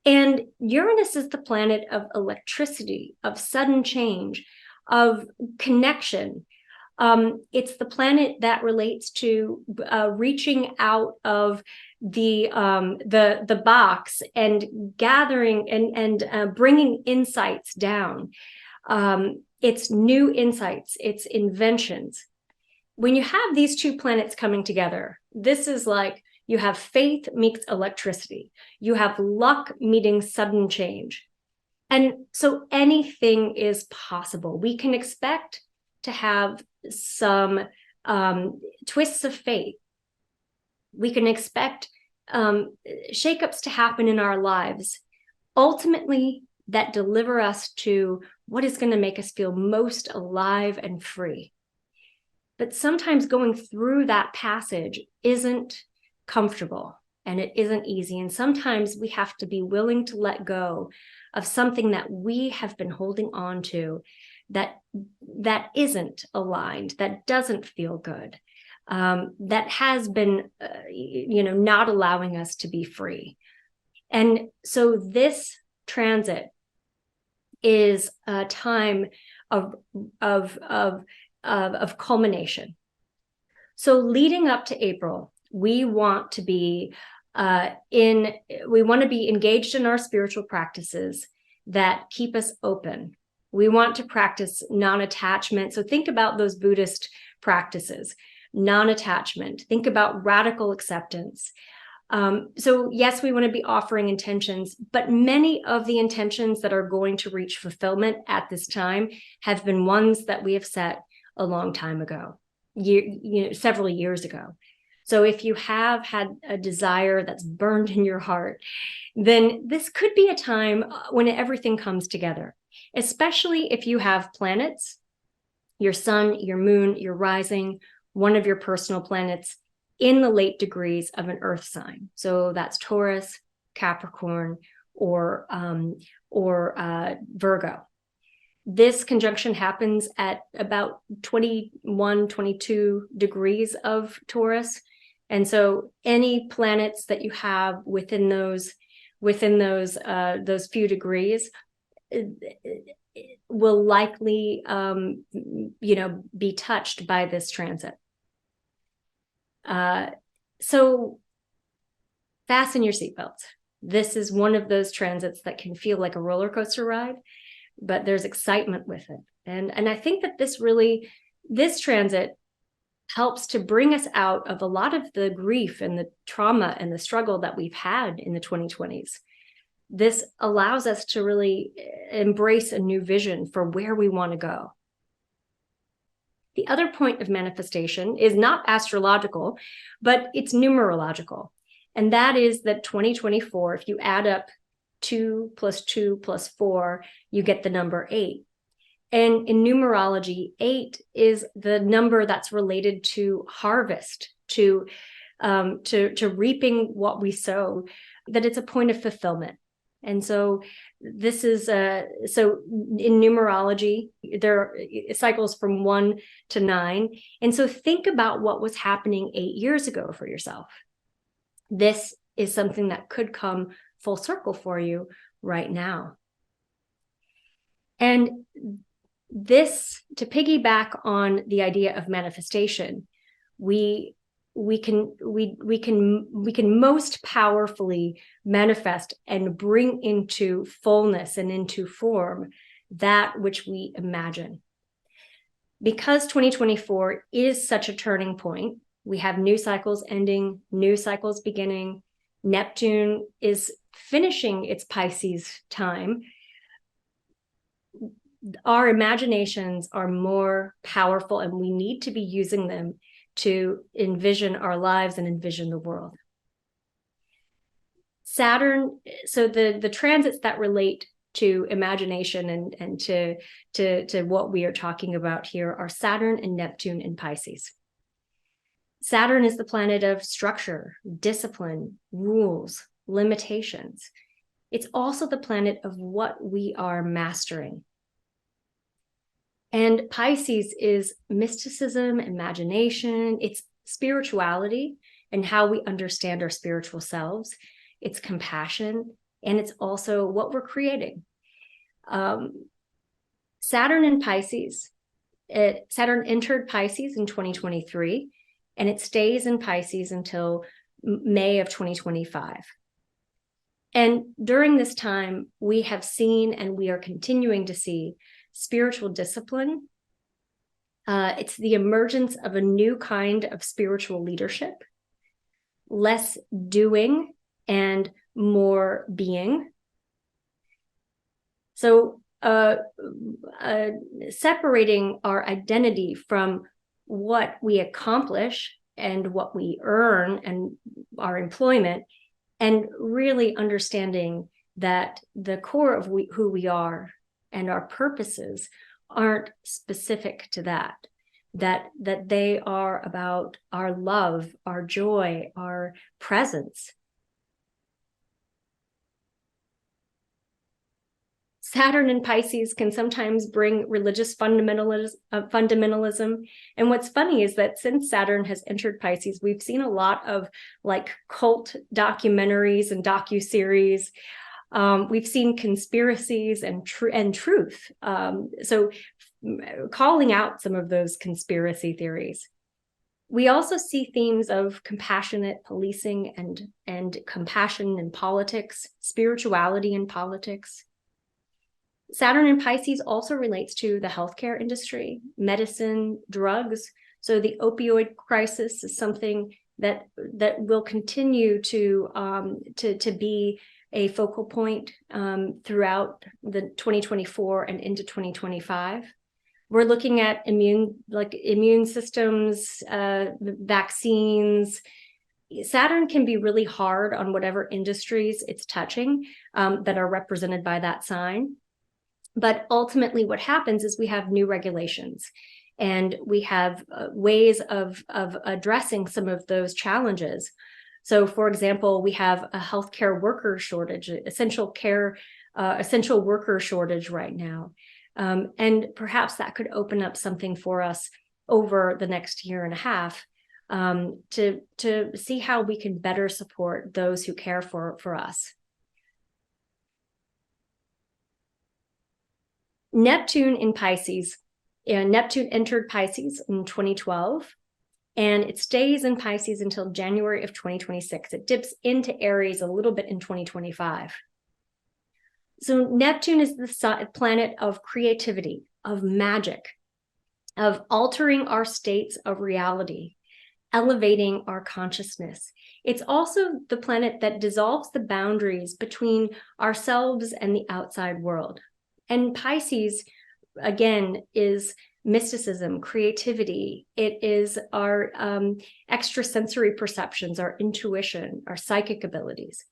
[SPEAKER 1] And Uranus is the planet of electricity, of sudden change, of connection. It's the planet that relates to reaching out of the box and gathering and bringing insights down. It's new insights, it's inventions. When you have these two planets coming together, this is like you have faith meets electricity. You have luck meeting sudden change. And so anything is possible. We can expect to have some twists of fate. We can expect shakeups to happen in our lives, ultimately that deliver us to what is going to make us feel most alive and free. But sometimes going through that passage isn't comfortable and it isn't easy. And sometimes we have to be willing to let go of something that we have been holding on to that isn't aligned, that doesn't feel good, that has been, not allowing us to be free. And so this transit is a time of culmination. So leading up to April, we want to be engaged in our spiritual practices that keep us open. We want to practice non-attachment. So think about those Buddhist practices, non-attachment. Think about radical acceptance. So yes, we want to be offering intentions, but many of the intentions that are going to reach fulfillment at this time have been ones that we have set a long time ago, several years ago. So if you have had a desire that's burned in your heart, then this could be a time when everything comes together, especially if you have planets, your sun, your moon, your rising, one of your personal planets in the late degrees of an earth sign. So that's Taurus, Capricorn, or Virgo. This conjunction happens at about 21, 22 degrees of Taurus. And so any planets that you have within those few degrees will likely be touched by this transit. So fasten your seatbelts. This is one of those transits that can feel like a roller coaster ride, but there's excitement with it. And I think that this transit helps to bring us out of a lot of the grief and the trauma and the struggle that we've had in the 2020s. This allows us to really embrace a new vision for where we want to go. The other point of manifestation is not astrological, but it's numerological. And that is that 2024, if you add up 2 + 2 + 4, you get the number 8. And in numerology, 8 is the number that's related to harvest, to reaping what we sow, that it's a point of fulfillment. And so this is so in numerology, there are cycles from 1 to 9. And so think about what was happening 8 years ago for yourself. This is something that could come full circle for you right now. And this, to piggyback on the idea of manifestation, we can most powerfully manifest and bring into fullness and into form that which we imagine. Because 2024 is such a turning point, we have new cycles ending, new cycles beginning. Neptune is finishing its Pisces time. Our imaginations are more powerful, and we need to be using them to envision our lives and envision the world. Saturn, so the transits that relate to imagination and to what we are talking about here are Saturn and Neptune in Pisces. Saturn is the planet of structure, discipline, rules, limitations. It's also the planet of what we are mastering. And Pisces is mysticism, imagination, it's spirituality and how we understand our spiritual selves. It's compassion, and it's also what we're creating. Saturn in Pisces, Saturn entered Pisces in 2023, and it stays in Pisces until May of 2025. And during this time, we have seen, and we are continuing to see, spiritual discipline. It's the emergence of a new kind of spiritual leadership, less doing and more being. So separating our identity from what we accomplish and what we earn and our employment, and really understanding that the core of who we are and our purposes aren't specific to that they are about our love, our joy, our presence. Saturn in Pisces can sometimes bring religious fundamentalism. And what's funny is that since Saturn has entered Pisces, we've seen a lot of like cult documentaries and docuseries. We've seen conspiracies and truth. So calling out some of those conspiracy theories. We also see themes of compassionate policing and compassion in politics, spirituality in politics. Saturn in Pisces also relates to the healthcare industry, medicine, drugs. So the opioid crisis is something that will continue to be a focal point throughout the 2024 and into 2025. We're looking at immune systems, vaccines. Saturn can be really hard on whatever industries it's touching that are represented by that sign. But ultimately what happens is we have new regulations, and we have ways of addressing some of those challenges. So for example, we have a healthcare worker shortage, essential worker shortage right now. And perhaps that could open up something for us over the next year and a half to see how we can better support those who care for us. Neptune in Pisces. Neptune entered Pisces in 2012, and it stays in Pisces until January of 2026. It dips into Aries a little bit in 2025. So Neptune is the planet of creativity, of magic, of altering our states of reality, elevating our consciousness. It's also the planet that dissolves the boundaries between ourselves and the outside world. And Pisces, again, is mysticism, creativity. It is our extrasensory perceptions, our intuition, our psychic abilities.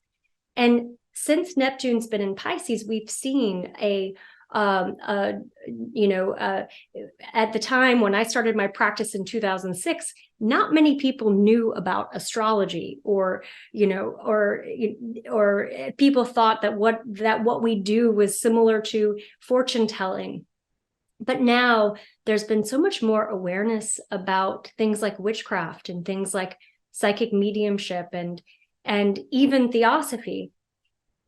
[SPEAKER 1] And since Neptune's been in Pisces, we've seen at the time when I started my practice in 2006, not many people knew about astrology, or people thought that what we do was similar to fortune telling. But now there's been so much more awareness about things like witchcraft and things like psychic mediumship and even theosophy.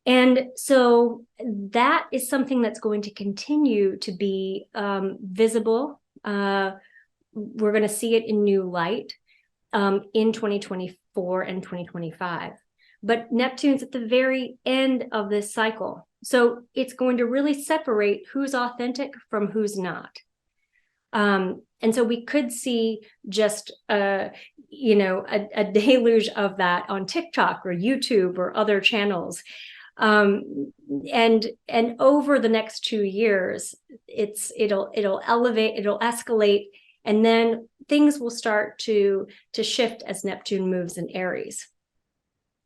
[SPEAKER 1] And so that is something that's going to continue to be visible. We're going to see it in new light in 2024 and 2025. But Neptune's at the very end of this cycle. So it's going to really separate who's authentic from who's not. And so we could see just a deluge of that on TikTok or YouTube or other channels. And over the next 2 years, it'll elevate, it'll escalate, and then things will start to shift as Neptune moves in Aries.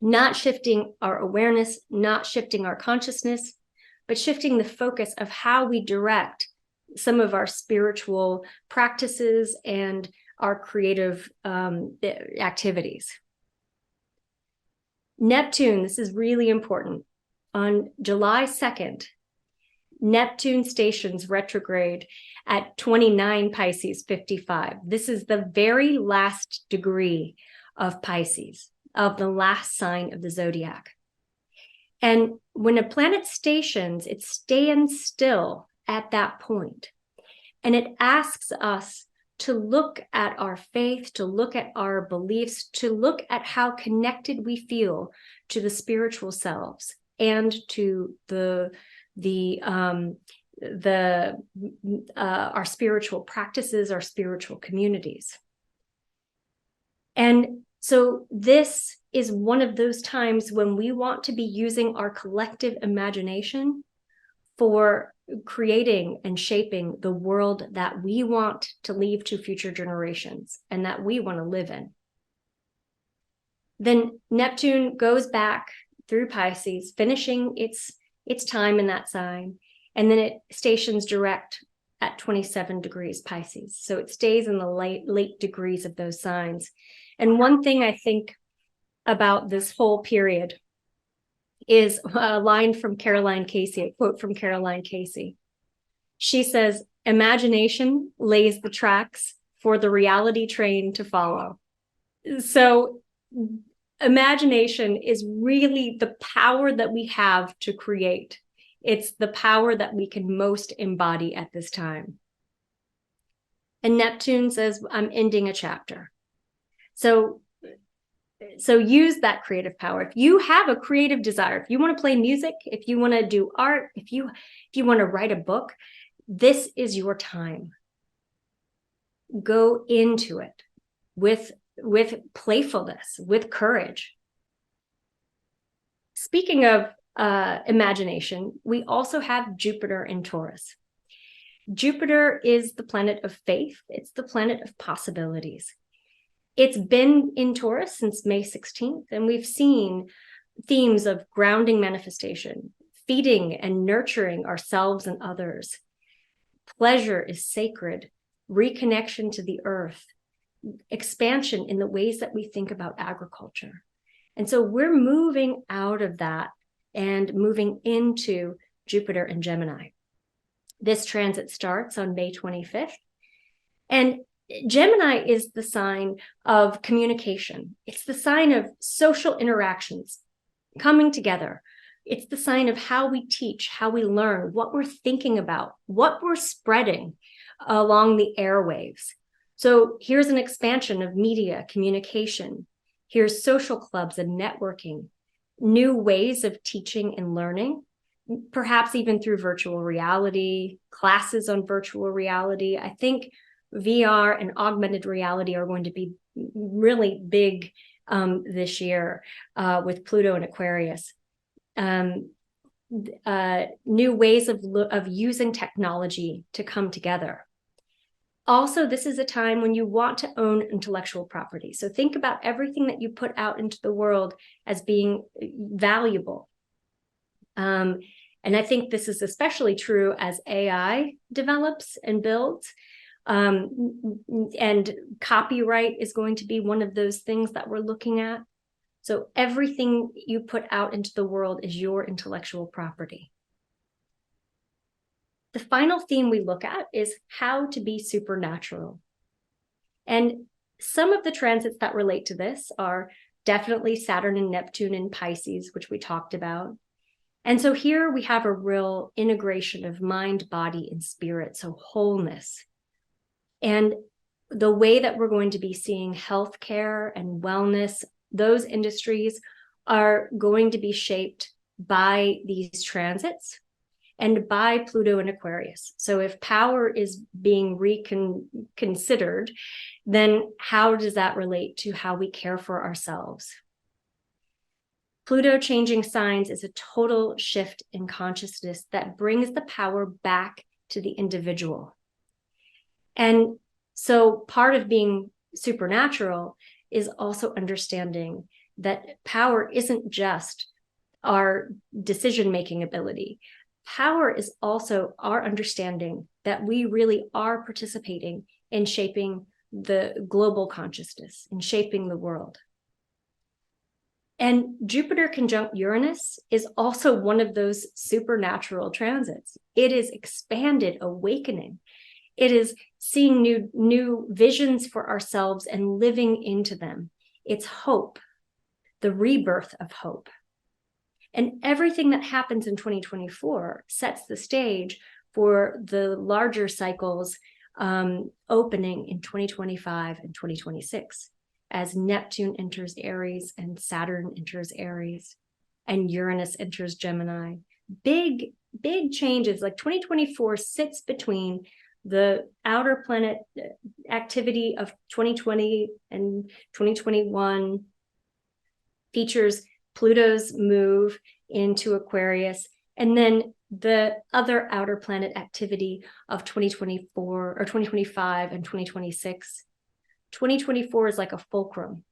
[SPEAKER 1] Not shifting our awareness, not shifting our consciousness, but shifting the focus of how we direct some of our spiritual practices and our creative activities. Neptune, this is really important. On July 2nd, Neptune stations retrograde at 29 Pisces 55. This is the very last degree of Pisces, of the last sign of the zodiac. And when a planet stations, it stands still at that point. And it asks us to look at our faith, to look at our beliefs, to look at how connected we feel to the spiritual selves and to our spiritual practices, our spiritual communities. And so this is one of those times when we want to be using our collective imagination for creating and shaping the world that we want to leave to future generations and that we want to live in. Then Neptune goes back through Pisces, finishing its time in that sign, and then it stations direct at 27 degrees Pisces. So it stays in the late degrees of those signs. And one thing I think about this whole period is a line from Caroline Casey, a quote from Caroline Casey. She says, "Imagination lays the tracks for the reality train to follow." So imagination is really the power that we have to create. It's the power that we can most embody at this time. And Neptune says, I'm ending a chapter. So use that creative power. If you have a creative desire, if you want to play music, if you want to do art, if you want to write a book, this is your time. Go into it with playfulness, with courage. Speaking of imagination, we also have Jupiter in Taurus. Jupiter is the planet of faith. It's the planet of possibilities. It's been in Taurus since May 16th, and we've seen themes of grounding manifestation, feeding and nurturing ourselves and others. Pleasure is sacred, reconnection to the earth, expansion in the ways that we think about agriculture. And so we're moving out of that and moving into Jupiter and Gemini. This transit starts on May 25th. And Gemini is the sign of communication. It's the sign of social interactions coming together. It's the sign of how we teach, how we learn, what we're thinking about, what we're spreading along the airwaves. So here's an expansion of media, communication. Here's social clubs and networking, new ways of teaching and learning, perhaps even through virtual reality, classes on virtual reality. I think VR and augmented reality are going to be really big this year with Pluto and Aquarius. New ways of using technology to come together. Also, this is a time when you want to own intellectual property. So think about everything that you put out into the world as being valuable. And I think this is especially true as AI develops and builds. And copyright is going to be one of those things that we're looking at. So everything you put out into the world is your intellectual property. The final theme we look at is how to be supernatural. And some of the transits that relate to this are definitely Saturn and Neptune in Pisces, which we talked about. And so here we have a real integration of mind, body, and spirit, so wholeness. And the way that we're going to be seeing healthcare and wellness, those industries are going to be shaped by these transits and by Pluto and Aquarius. So if power is being reconsidered, then how does that relate to how we care for ourselves? Pluto changing signs is a total shift in consciousness that brings the power back to the individual. And so part of being supernatural is also understanding that power isn't just our decision-making ability. Power is also our understanding that we really are participating in shaping the global consciousness, in shaping the world. And Jupiter conjunct Uranus is also one of those supernatural transits. It is expanded awakening. It is seeing new visions for ourselves and living into them. It's hope, the rebirth of hope. And everything that happens in 2024 sets the stage for the larger cycles opening in 2025 and 2026, as Neptune enters Aries and Saturn enters Aries and Uranus enters Gemini. Big changes. Like 2024 sits between the outer planet activity of 2020 and 2021, features Pluto's move into Aquarius, and then the other outer planet activity of 2024 or 2025 and 2026. 2024 is like a fulcrum.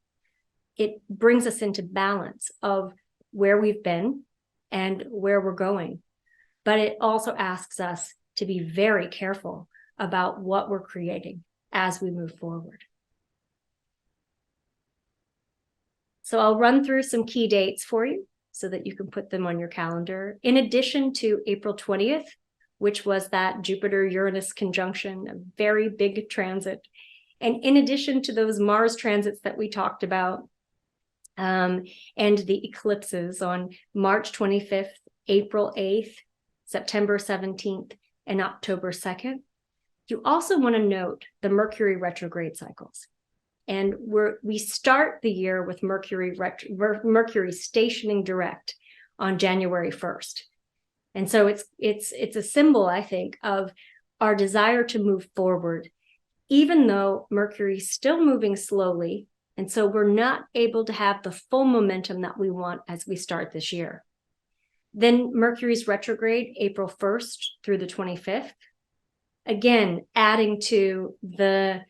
[SPEAKER 1] It brings us into balance of where we've been and where we're going. But it also asks us to be very careful about what we're creating as we move forward. So I'll run through some key dates for you so that you can put them on your calendar. In addition to April 20th, which was that Jupiter-Uranus conjunction, a very big transit. And in addition to those Mars transits that we talked about, and the eclipses on March 25th, April 8th, September 17th, and October 2nd, you also want to note the Mercury retrograde cycles. And we start the year with Mercury stationing direct on January 1st. And so it's a symbol, I think, of our desire to move forward, even though Mercury's still moving slowly. And so we're not able to have the full momentum that we want as we start this year. Then Mercury's retrograde, April 1st through the 25th. Again, adding to the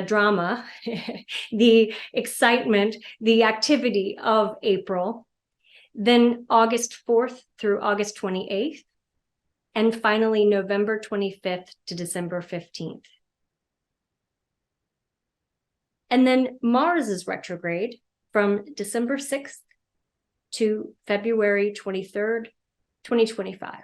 [SPEAKER 1] drama, the excitement, the activity of April. Then August 4th through August 28th. And finally, November 25th to December 15th. And then Mars is retrograde from December 6th to February 23rd, 2025.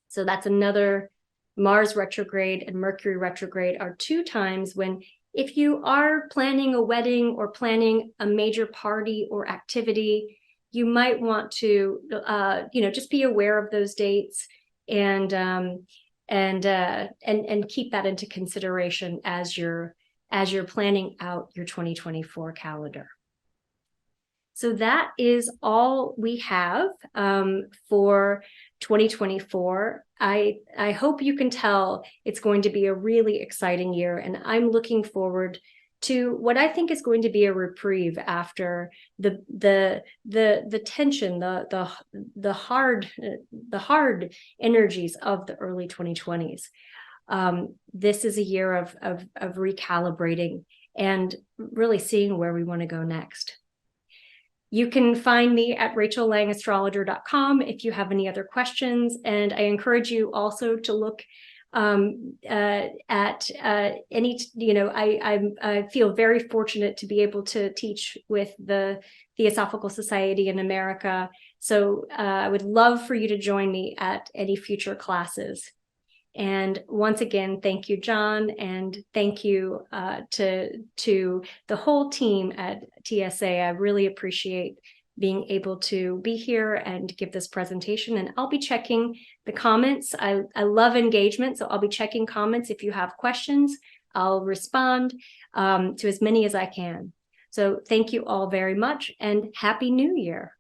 [SPEAKER 1] So that's another Mars retrograde and Mercury retrograde are two times when, if you are planning a wedding or planning a major party or activity, you might want to, just be aware of those dates and keep that into consideration as you're planning out your 2024 calendar. So that is all we have for 2024. I hope you can tell it's going to be a really exciting year, and I'm looking forward to what I think is going to be a reprieve after the tension, the hard energies of the early 2020s. This is a year of recalibrating and really seeing where we want to go next. You can find me at rachellangastrologer.com if you have any other questions. And I encourage you also to look at any, I feel very fortunate to be able to teach with the Theosophical Society in America. So I would love for you to join me at any future classes. And once again, thank you, John, and thank you to the whole team at TSA. I really appreciate being able to be here and give this presentation. And I'll be checking the comments. I love engagement, so I'll be checking comments. If you have questions, I'll respond to as many as I can. So thank you all very much, and Happy New Year.